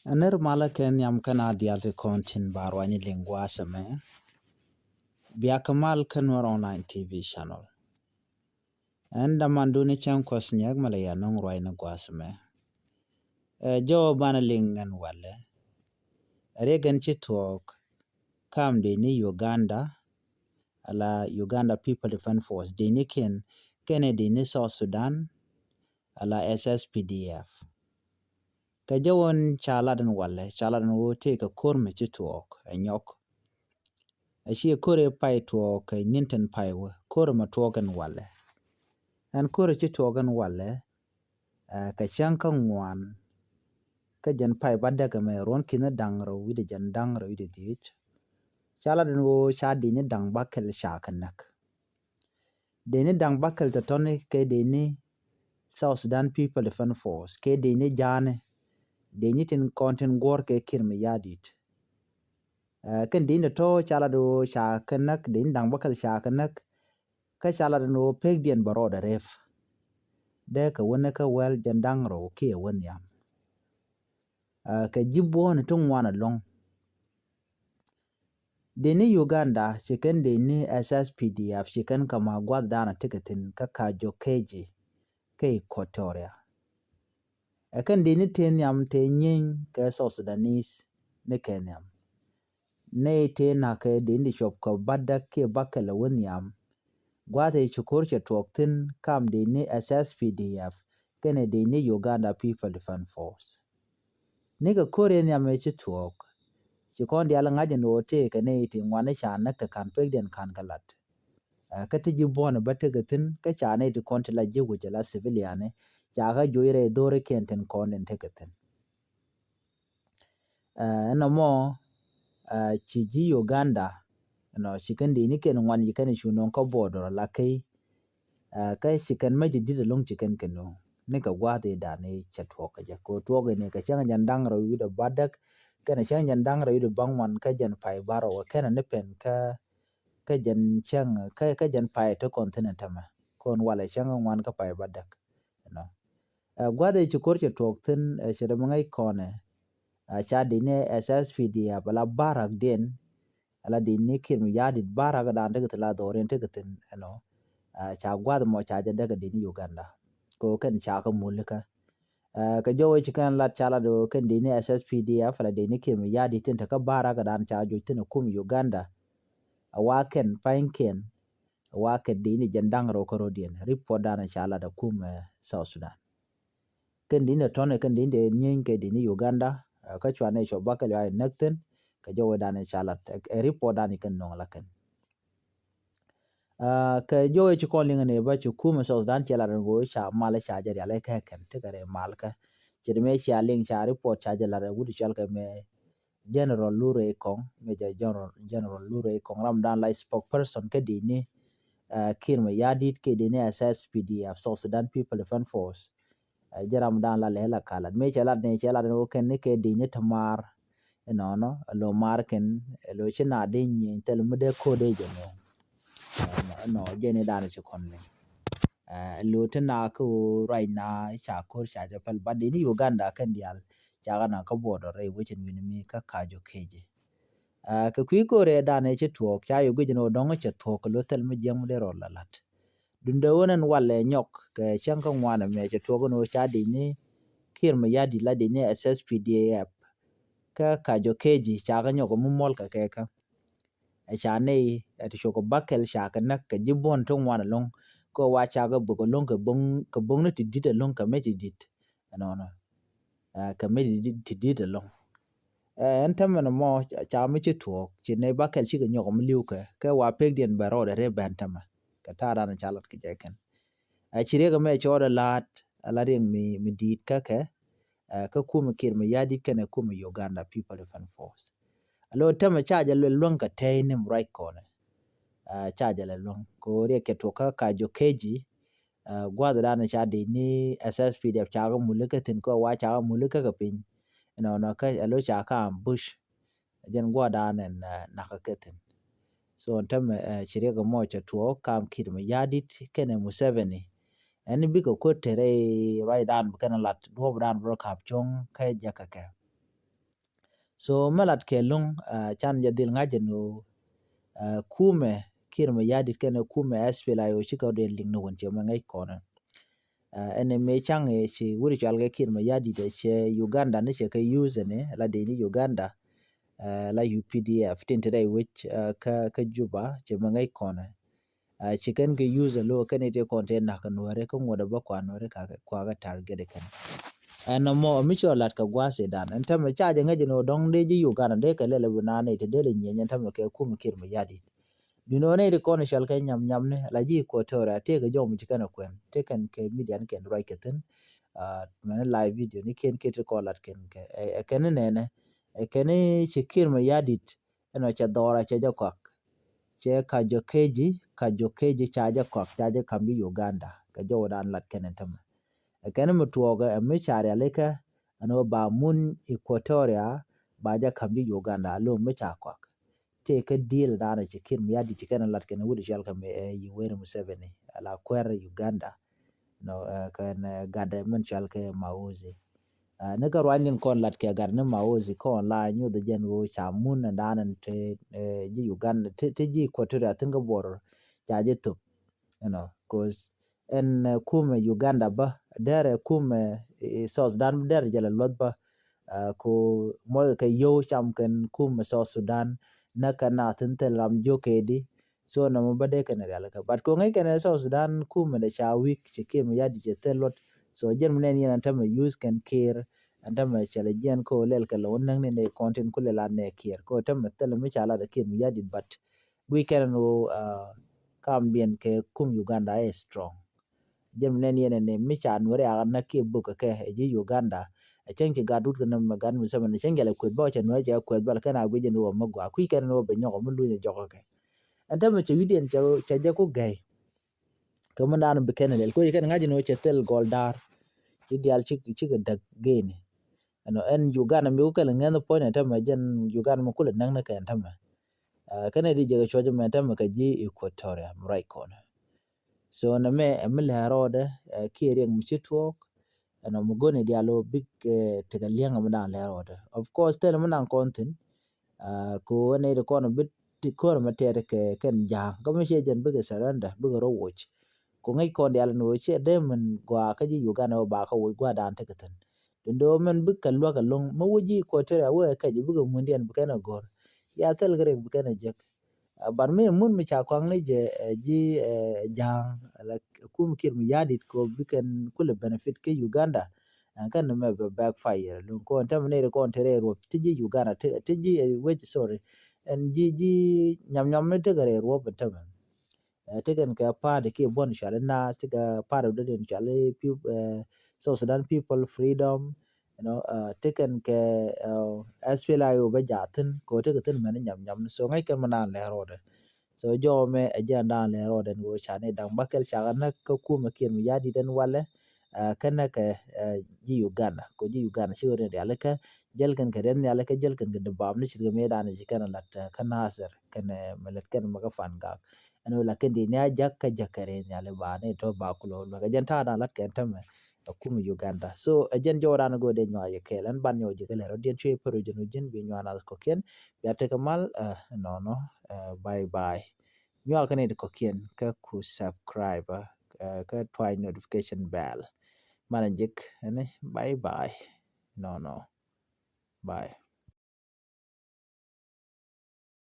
Aner mala ken yam kana dial te kontin barwani lingwa same. Bia kamal kanwar online TV channel. Enda manduni chan kos nyag mala ya nong rwai na gwasame. Jo bana lingan wale. Regen chitwok kam de ni Uganda ala Uganda People Defense Force de ni kene de ni South Sudan ala SSPDF. Ka jawon chaladan wale chaladan wo te ka kurme chitwok anyok. Ashi kore pai tuo ka ninten pai we kore ma tuogan wale an kore chi tuogan wale ka chanka ngwan ka jan pai badda ka me ron kina dangro wide jan dangro wide dich chala den wo cha dini dang bakel sha kanak deni dang bakel to toni ke deni South Sudan People Defense Force ke deni jane deni tin konten gor ke kirmi yadit kan din to chala do sha kanak din dang bakal sha kanak ka chala no peg dien baro da ref de ka wona ka wel jandang ro ke won yam ka jibbo ne tun wana long de ni Uganda chicken de ni SSPDF chicken kama gwad dana tiketin ka jo keji ke Equatoria kan de ni ten yam te nyin ka South Sudanese ne kenyam ne te na ka de ni chop ka badda ke bakala won yam gwate chukur che twoktin kam de ni SSPDF kene de ni Uganda People Defense Force niga kore ni ame che twok chikondi ala ngaje no te kene iti ngwane chana ta kan pegden kan galat kati jibona bate gatin ka chana iti konti la jigu jala civiliane jaga joire dore kenten konden te gatin no mo chiji Uganda no chikandi ni ken ngwan yikani chunon ka bodoro la kai ka chicken ma jidida long chicken keno ne ka gwade da ne chatwoka ja ko twoga ne ka changa jandang ro yudo badak kana changa jandang ro yudo bangwan ka jan pai baro kana ne pen ka jan changa ka jan pai to continent ma kon wala changa ngwan ka pai badak no gwade chukor chatwok tin shede mangai kone cha dine SSPD bala barak den ala dine kim yadit barak da daga tala doren tegatin no cha gwad mo cha daga dini Uganda ko kan cha ka mulka ka jowo chikan lat chala do kan dini SSPDF la dini kim yadi tin ta ka bara ga dan cha jo tin kum Uganda awaken panken awaken dini jandang ro ko rodien report dana chala da kum South Sudan kan dini tone kan dini nyin ke dini Uganda ka chwane cho bakal ay nakten ka jowo dana chala report dani kan non la kan ka jowe ci kon linga ne ba ci kuma South Sudan ci la go cha mala cha jari ala ka kan te gare malka ci me cha ling cha report cha jala wudu chal ka me General Lure Kong Major General Lure Kong Ramdan la spokesperson ke dini kirma yadit ke dini SSPDF South Sudan People Defense Force jaram dan la lela kala me cha la ne cha la no ken ne ke dini tamar no lo marken lo china din tel mude ko de jono no jene dana ci konne lutina ko right na cha ko cha japal badi ni Uganda kan dial cha na ka bodo re wucin minimi ka kajo keje ka kwi ko re dana ci to cha yu gujino dongo ci to ko lotel mi jemu de rollalat dunda wonan walle nyok ka chanka ngwana me ci to no cha di ni kirma yadi la di ni SSPDF ka kajo keji cha ga nyoko mumol ka keka cha ne ati choko bakel cha ka nak ka jibon to ngwana long ko wa cha ga bugo long ka bong ne ti dit long ka me ti dit no ka me ti dit long en tamana mo cha me ti to chi ne bakel chi ga nyoko mliu ka wa pek dien baro de re bantama ka ta ran cha lat ki jeken a chire ga me cho da lat ala ring mi dit ka kuma kirma yadi kana kuma Uganda People Defense Force alo tama cha ja long ka tainim right corner cha ja long ko re ke to ka jo keji gwada dana cha de ni SSPDF cha ga mulika tin ko wa cha mulika ka pin no ka alo cha ka bush jen gwada nan na ka ketin so tama chire ga mo cha to kam kirma yadi kana Museveni ani bi ko tere right down kana lat do bran bro kap chong ka ja ka so malat ke lung chan jadil ngajenu kume kirma yadit kene kume SPLA yo chika de ling no won chema ngai kona ene me chang e chi wuri chalga kirma yadit de che Uganda ne che ka use ne la de ni Uganda la UPDF tin today which ka juba chema ngai kona chicken ke use lo kene te content na kanware ko ngoda ba kwanore ka kwa ga target kan no mo mi cho lat ka gwase dan enta me cha je ngaje no dong de ji Uganda de ka lele buna ne te de le nyen ta me ke kum kirma yadit dino ne de kono shal ka nyam ne la ji ko tora te ga jom ci kana kwen te kan ke median ken right keten man live video ni ken ke te ko lat ken ke ken ne ken ci kirma yadit eno cha dora cha jakok che ka jokeji cha jakok cha je kambi Uganda ka jo dan lat ken tam ken mu tuoga mi chare leka ano ba mun Equatoria ba ja kambi Uganda lo mi cha kwak take a deal dana ci kin mi yadi ci kana lat kana wudi shal kam e Yoweri Museveni ala kwer Uganda no kan gada men shal ke mauzi ne ga rwanin kon lat ke gar ne mauzi kon la nyu de jen wo cha mun dana te ji Uganda te ji Equatorial tinga bor ja je to cause en kume Uganda ba dere kume South Sudan dere jala lot ba ko mo ke yo cham ken kume South Sudan na kana tinte lam jokedi so na mo bade kana yala ka but ko ngai kana South Sudan kume de cha week chike mi yadi je telot so jen mnen yana tama use can care andama chala jen ko lel kala wonnang ne content ko lela ne care ko tama tele mi chala de kim yadi but we can no kam bien ke kum Uganda is strong jem nen yene ne mi chan wore aga na ke buka ke ji Uganda chen ci gadut kana magan mi sama ne chen gele kwet ba chen no ja kwet ba kana gwe no magwa ku kan no be nyoko mu lu joko ke anta me ci widien cha je ku gay ko man dan be kenel ko kan ngaji no chetel goldar ci dial ci ga dag gene en Uganda mi ko kala ngana point anta ma jen Uganda mo kula nang na ka anta ma kana di je choje me anta ma ka ji Equatoria right corner so na me emile rode kiri mu chitwo mugone dialo big tegalianga muna lerode of course tele muna kontin ko ne de kono bit ko ma tere ke ken ja ko me jen big saranda big ro watch ko ngai kon dialo no che de men gwa ka ji Uganda ba ka wo gwa dan te keten do men big kalwa kalong mo wuji ko tere wa ka ji big mun dian bikana gor ya tel gre bikana jek bar me mun mi cha kwang ne je ji jang la kum kir mi yadit ko biken kule benefit ke Uganda kan me backfire lun ko tam ne ko tere ro tiji Uganda tiji we sorry en ji nyam ne te gare ro betam te kan ka pa de ke bon shala na te ga pa de den chale so Sudan people freedom taken ke SPLA yo ba jatin ko te tin men nyam so ngai kan manan le rode so jo me agenda le rode go chane dang bakel chagana ko kuma kin yadi den wale kana ka ji Uganda ko ji Uganda shi wore ya leka jelkan ka den ya leka jelkan ga dabam ni shirga me dana ji kana lat kana asir kana malat kan maga fan ga ano la kan di ne jakka jakare ya le ba ne to ba kulo ga janta da lat kan tam kuma Uganda so jen jawrana go de nyaaye kelen ban nyo je kele rodien che pero jenu jen bi nyana ko ken ya te kamal no bye bye nyal kane ko ken ka ku subscribe ka try notification bell mana jik ne bye bye no bye